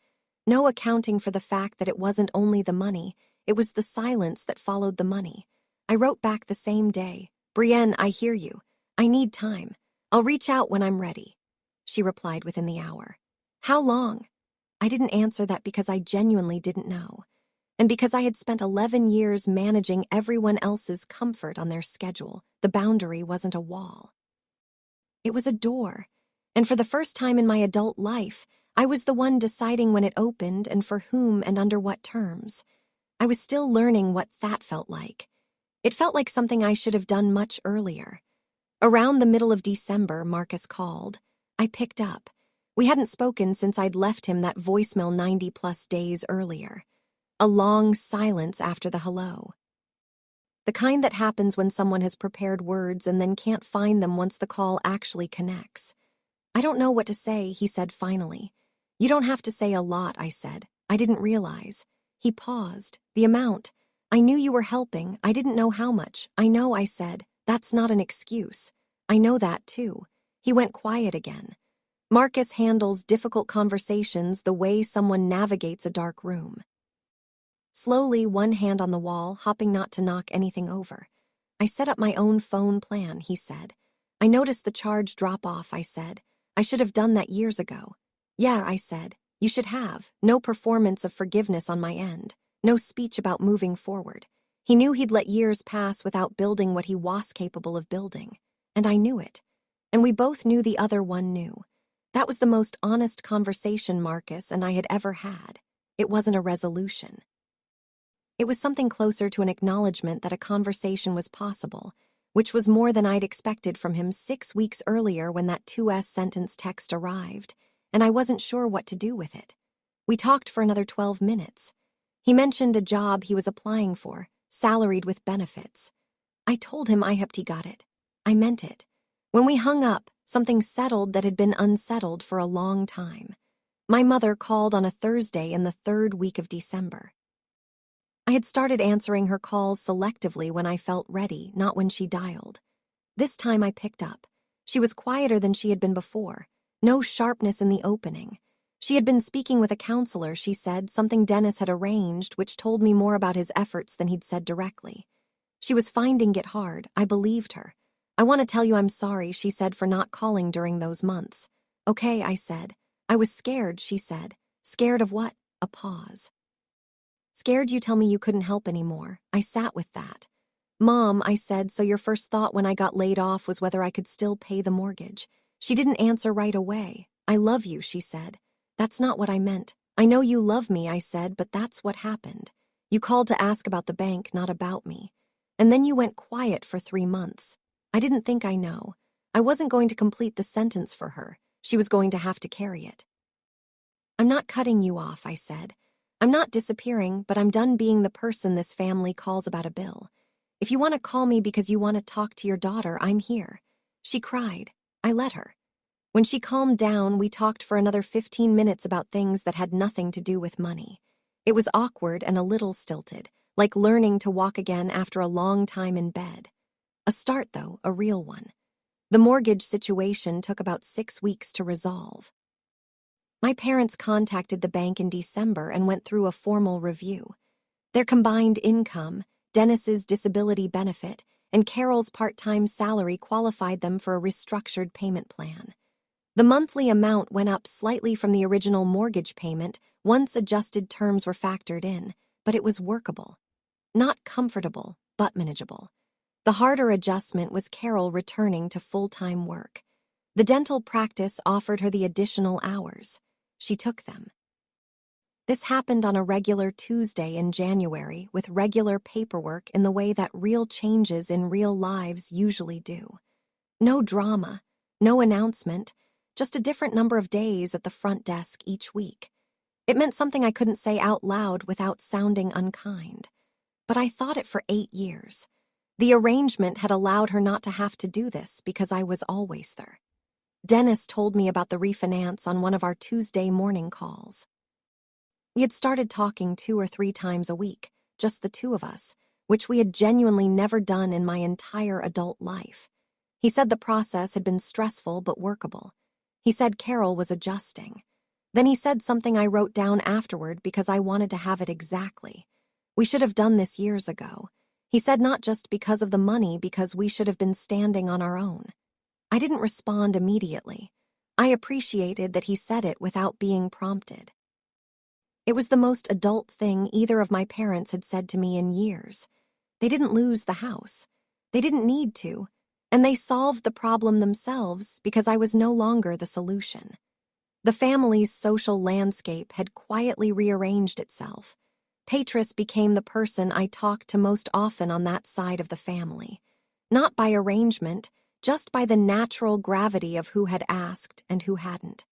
No accounting for the fact that it wasn't only the money, it was the silence that followed the money. I wrote back the same day, "Brienne, I hear you. I need time. I'll reach out when I'm ready." She replied within the hour. "How long?" I didn't answer that because I genuinely didn't know, and because I had spent 11 years managing everyone else's comfort on their schedule. The boundary wasn't a wall. It was a door, and for the first time in my adult life, I was the one deciding when it opened and for whom and under what terms. I was still learning what that felt like. It felt like something I should have done much earlier. Around the middle of December, Marcus called. I picked up. We hadn't spoken since I'd left him that voicemail 90-plus days earlier. A long silence after the hello. The kind that happens when someone has prepared words and then can't find them once the call actually connects. "I don't know what to say," he said finally. "You don't have to say a lot," I said. "I didn't realize." He paused. "The amount. I knew you were helping. I didn't know how much." "I know," I said. "That's not an excuse." "I know that, too." He went quiet again. Marcus handles difficult conversations the way someone navigates a dark room. Slowly, one hand on the wall, hopping not to knock anything over. "I set up my own phone plan," he said. "I noticed the charge drop off," I said. "I should have done that years ago." "Yeah," I said. "You should have. No performance of forgiveness on my end. No speech about moving forward." He knew he'd let years pass without building what he was capable of building. And I knew it. And we both knew the other one knew. That was the most honest conversation Marcus and I had ever had. It wasn't a resolution. It was something closer to an acknowledgement that a conversation was possible, which was more than I'd expected from him 6 weeks earlier when that 2S sentence text arrived, and I wasn't sure what to do with it. We talked for another 12 minutes. He mentioned a job he was applying for, salaried with benefits. I told him I hoped he got it. I meant it. When we hung up, something settled that had been unsettled for a long time. My mother called on a Thursday in the 3rd week of December. I had started answering her calls selectively when I felt ready, not when she dialed. This time I picked up. She was quieter than she had been before. No sharpness in the opening. She had been speaking with a counselor, she said, something Dennis had arranged, which told me more about his efforts than he'd said directly. She was finding it hard. I believed her. "I want to tell you I'm sorry," she said, "for not calling during those months." "Okay," I said. "I was scared," she said. "Scared of what?" A pause. "Scared you tell me you couldn't help anymore." I sat with that. "Mom," I said, "so your first thought when I got laid off was whether I could still pay the mortgage." She didn't answer right away. "I love you," she said. "That's not what I meant." "I know you love me," I said, "but that's what happened. You called to ask about the bank, not about me. And then you went quiet for 3 months. I didn't think I know. I wasn't going to complete the sentence for her. She was going to have to carry it." "I'm not cutting you off," I said. "I'm not disappearing, but I'm done being the person this family calls about a bill. If you want to call me because you want to talk to your daughter, I'm here." She cried. I let her. When she calmed down, we talked for another 15 minutes about things that had nothing to do with money. It was awkward and a little stilted, like learning to walk again after a long time in bed. A start, though, a real one. The mortgage situation took about 6 weeks to resolve. My parents contacted the bank in December and went through a formal review. Their combined income, Dennis's disability benefit, and Carol's part-time salary qualified them for a restructured payment plan. The monthly amount went up slightly from the original mortgage payment once adjusted terms were factored in, but it was workable. Not comfortable, but manageable. The harder adjustment was Carol returning to full-time work. The dental practice offered her the additional hours. She took them. This happened on a regular Tuesday in January with regular paperwork in the way that real changes in real lives usually do. No drama, no announcement, just a different number of days at the front desk each week. It meant something I couldn't say out loud without sounding unkind. But I thought it for 8 years. The arrangement had allowed her not to have to do this because I was always there. Dennis told me about the refinance on one of our Tuesday morning calls. We had started talking 2 or 3 times a week, just the two of us, which we had genuinely never done in my entire adult life. He said the process had been stressful but workable. He said Carol was adjusting. Then he said something I wrote down afterward because I wanted to have it exactly. We should have done this years ago. He said not just because of the money, because we should have been standing on our own. I didn't respond immediately. I appreciated that he said it without being prompted. It was the most adult thing either of my parents had said to me in years. They didn't lose the house. They didn't need to. And they solved the problem themselves because I was no longer the solution. The family's social landscape had quietly rearranged itself. Patris became the person I talked to most often on that side of the family. Not by arrangement, just by the natural gravity of who had asked and who hadn't.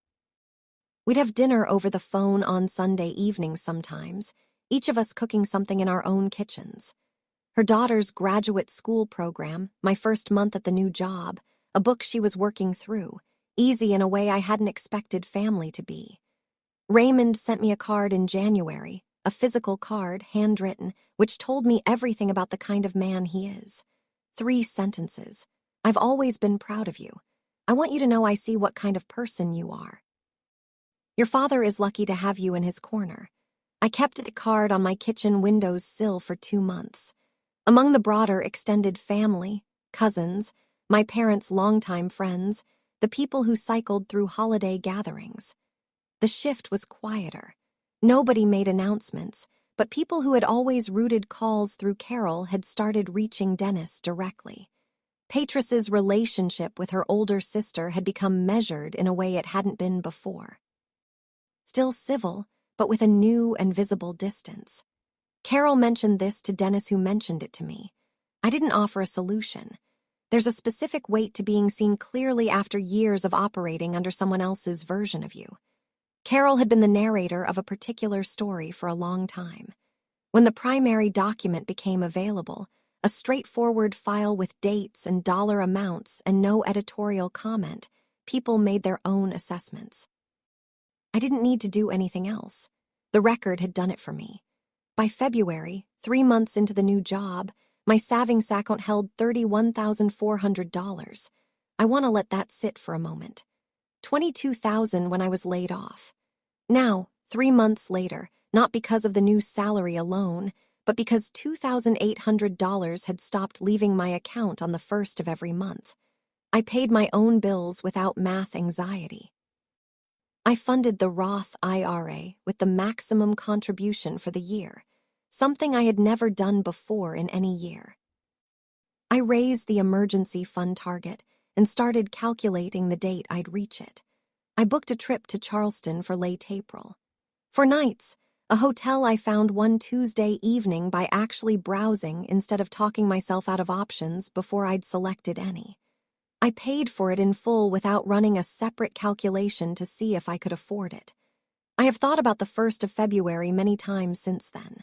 We'd have dinner over the phone on Sunday evenings sometimes, each of us cooking something in our own kitchens. Her daughter's graduate school program, my first month at the new job, a book she was working through, easy in a way I hadn't expected family to be. Raymond sent me a card in January, a physical card, handwritten, which told me everything about the kind of man he is. 3 sentences. I've always been proud of you. I want you to know I see what kind of person you are. Your father is lucky to have you in his corner. I kept the card on my kitchen window's sill for 2 months. Among the broader extended family, cousins, my parents' longtime friends, the people who cycled through holiday gatherings. The shift was quieter. Nobody made announcements, but people who had always routed calls through Carol had started reaching Dennis directly. Patris's relationship with her older sister had become measured in a way it hadn't been before. Still civil, but with a new and visible distance. Carol mentioned this to Dennis, who mentioned it to me. I didn't offer a solution. There's a specific weight to being seen clearly after years of operating under someone else's version of you. Carol had been the narrator of a particular story for a long time. When the primary document became available, a straightforward file with dates and dollar amounts and no editorial comment, people made their own assessments. I didn't need to do anything else. The record had done it for me. By February, 3 months into the new job, my savings account held $31,400. I want to let that sit for a moment. $22,000 when I was laid off. Now, 3 months later, not because of the new salary alone, but because $2,800 had stopped leaving my account on the first of every month. I paid my own bills without math anxiety. I funded the Roth IRA with the maximum contribution for the year, something I had never done before in any year. I raised the emergency fund target and started calculating the date I'd reach it. I booked a trip to Charleston for late April. For nights, a hotel I found one Tuesday evening by actually browsing instead of talking myself out of options before I'd selected any. I paid for it in full without running a separate calculation to see if I could afford it. I have thought about the 1st of February many times since then.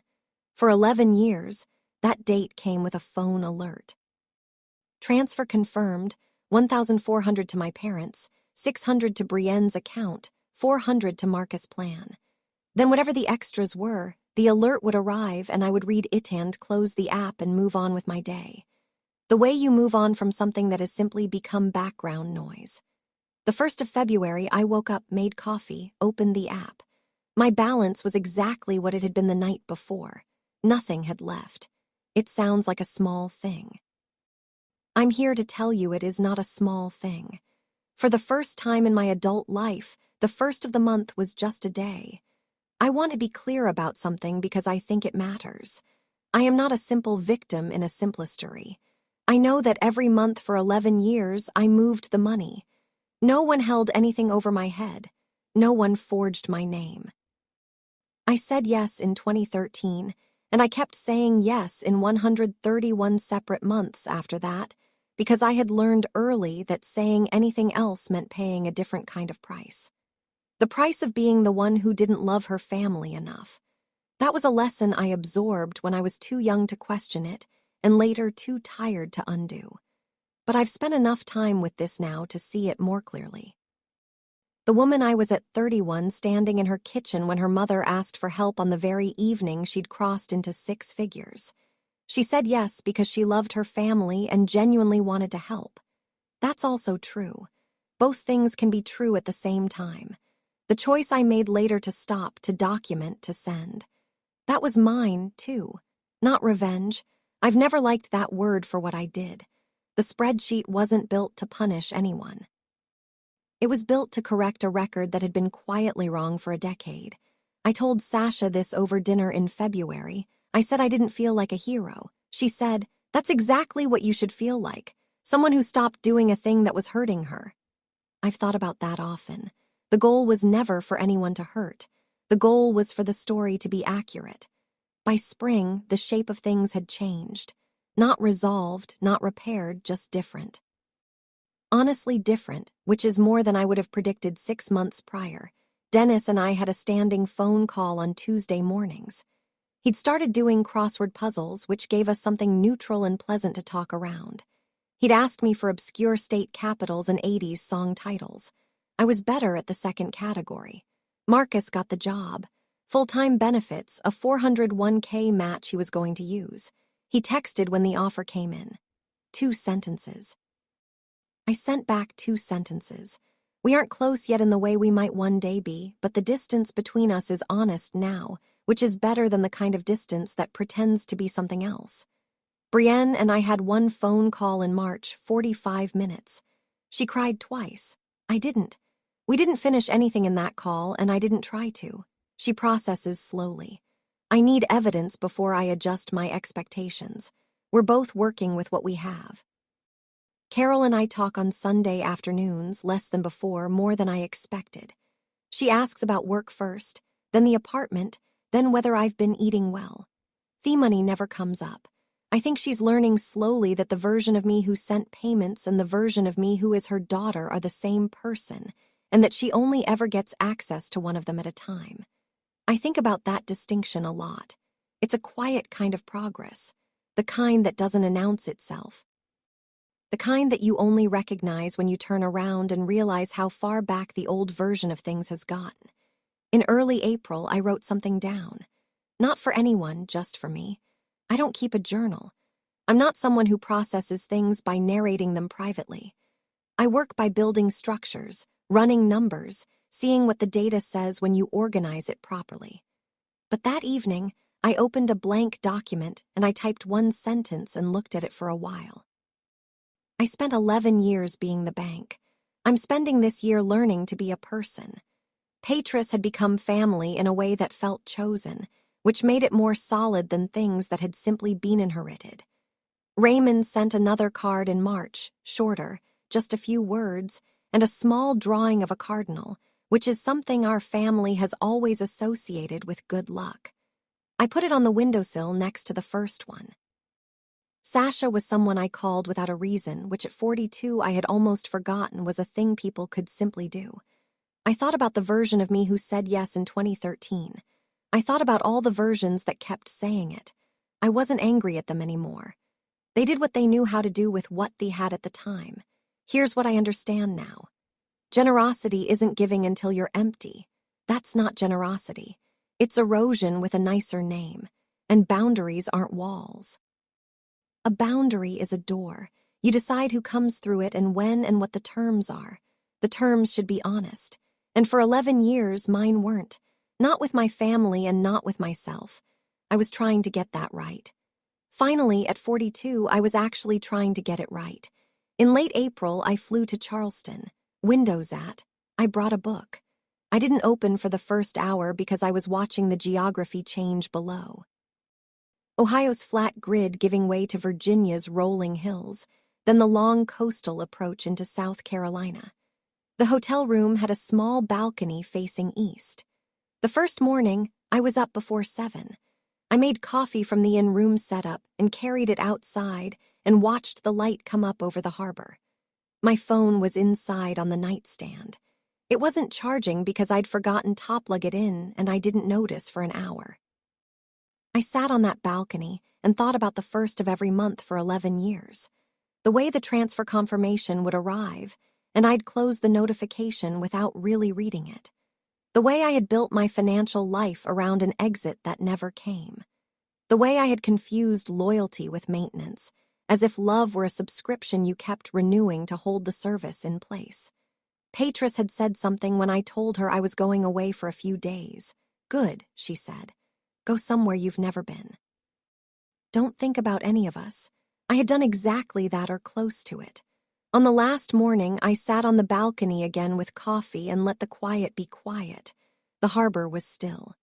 For 11 years, that date came with a phone alert. Transfer confirmed, $1,400 to my parents, $600 to Brienne's account, $400 to Marcus' plan. Then whatever the extras were, the alert would arrive and I would read it and close the app and move on with my day. The way you move on from something that has simply become background noise. The 1st of February, I woke up, made coffee, opened the app. My balance was exactly what it had been the night before. Nothing had left. It sounds like a small thing. I'm here to tell you it is not a small thing. For the first time in my adult life, the 1st of the month was just a day. I want to be clear about something because I think it matters. I am not a simple victim in a simplest story. I know that every month for 11 years, I moved the money. No one held anything over my head. No one forged my name. I said yes in 2013, and I kept saying yes in 131 separate months after that, because I had learned early that saying anything else meant paying a different kind of price. The price of being the one who didn't love her family enough. That was a lesson I absorbed when I was too young to question it, and later too tired to undo. But I've spent enough time with this now to see it more clearly. The woman I was at 31 standing in her kitchen when her mother asked for help on the very evening she'd crossed into 6 figures. She said yes because she loved her family and genuinely wanted to help. That's also true. Both things can be true at the same time. The choice I made later to stop, to document, to send. That was mine, too. Not revenge. I've never liked that word for what I did. The spreadsheet wasn't built to punish anyone. It was built to correct a record that had been quietly wrong for a decade. I told Sasha this over dinner in February. I said I didn't feel like a hero. She said, "That's exactly what you should feel like. Someone who stopped doing a thing that was hurting her." I've thought about that often. The goal was never for anyone to hurt. The goal was for the story to be accurate. By spring, the shape of things had changed. Not resolved, not repaired, just different. Honestly different, which is more than I would have predicted 6 months prior. Dennis and I had a standing phone call on Tuesday mornings. He'd started doing crossword puzzles, which gave us something neutral and pleasant to talk around. He'd asked me for obscure state capitals and 80s song titles. I was better at the second category. Marcus got the job. Full-time benefits, a 401k match he was going to use. He texted when the offer came in. 2 sentences. I sent back 2 sentences. We aren't close yet in the way we might one day be, but the distance between us is honest now, which is better than the kind of distance that pretends to be something else. Brienne and I had one phone call in March, 45 minutes. She cried twice. I didn't. We didn't finish anything in that call, and I didn't try to. She processes slowly. I need evidence before I adjust my expectations. We're both working with what we have. Carol and I talk on Sunday afternoons, less than before, more than I expected. She asks about work first, then the apartment, then whether I've been eating well. The money never comes up. I think she's learning slowly that the version of me who sent payments and the version of me who is her daughter are the same person, and that she only ever gets access to one of them at a time. I think about that distinction a lot. It's a quiet kind of progress, the kind that doesn't announce itself. The kind that you only recognize when you turn around and realize how far back the old version of things has gotten. In early April, I wrote something down. Not for anyone, just for me. I don't keep a journal. I'm not someone who processes things by narrating them privately. I work by building structures, running numbers, seeing what the data says when you organize it properly. But that evening, I opened a blank document and I typed 1 sentence and looked at it for a while. I spent 11 years being the bank. I'm spending this year learning to be a person. Patris had become family in a way that felt chosen, which made it more solid than things that had simply been inherited. Raymond sent another card in March, shorter, just a few words, and a small drawing of a cardinal, which is something our family has always associated with good luck. I put it on the windowsill next to the first one. Sasha was someone I called without a reason, which at 42 I had almost forgotten was a thing people could simply do. I thought about the version of me who said yes in 2013. I thought about all the versions that kept saying it. I wasn't angry at them anymore. They did what they knew how to do with what they had at the time. Here's what I understand now. Generosity isn't giving until you're empty. That's not generosity. It's erosion with a nicer name. And boundaries aren't walls. A boundary is a door. You decide who comes through it and when and what the terms are. The terms should be honest. And for 11 years, mine weren't. Not with my family and not with myself. I was trying to get that right. Finally, at 42, I was actually trying to get it right. In late April, I flew to Charleston. Windows at. I brought a book. I didn't open for the first hour because I was watching the geography change below. Ohio's flat grid giving way to Virginia's rolling hills, then the long coastal approach into South Carolina. The hotel room had a small balcony facing east. The first morning, I was up before 7. I made coffee from the in-room setup and carried it outside and watched the light come up over the harbor. My phone was inside on the nightstand. It wasn't charging because I'd forgotten to plug it in and I didn't notice for an hour. I sat on that balcony and thought about the first of every month for 11 years. The way the transfer confirmation would arrive, and I'd close the notification without really reading it. The way I had built my financial life around an exit that never came. The way I had confused loyalty with maintenance, as if love were a subscription you kept renewing to hold the service in place. Patris had said something when I told her I was going away for a few days. Good, she said. Go somewhere you've never been. Don't think about any of us. I had done exactly that or close to it. On the last morning, I sat on the balcony again with coffee and let the quiet be quiet. The harbor was still.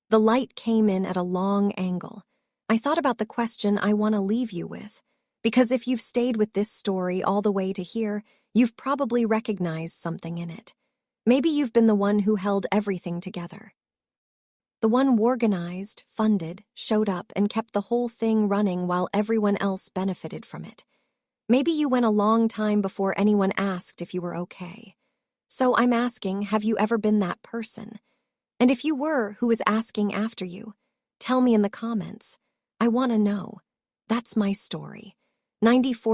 The light came in at a long angle. I thought about the question I want to leave you with, because if you've stayed with this story all the way to here, you've probably recognized something in it. Maybe you've been the one who held everything together. The one who organized, funded, showed up, and kept the whole thing running while everyone else benefited from it. Maybe you went a long time before anyone asked if you were okay. So I'm asking, have you ever been that person? And if you were, who was asking after you? Tell me in the comments. I want to know. That's my story. 94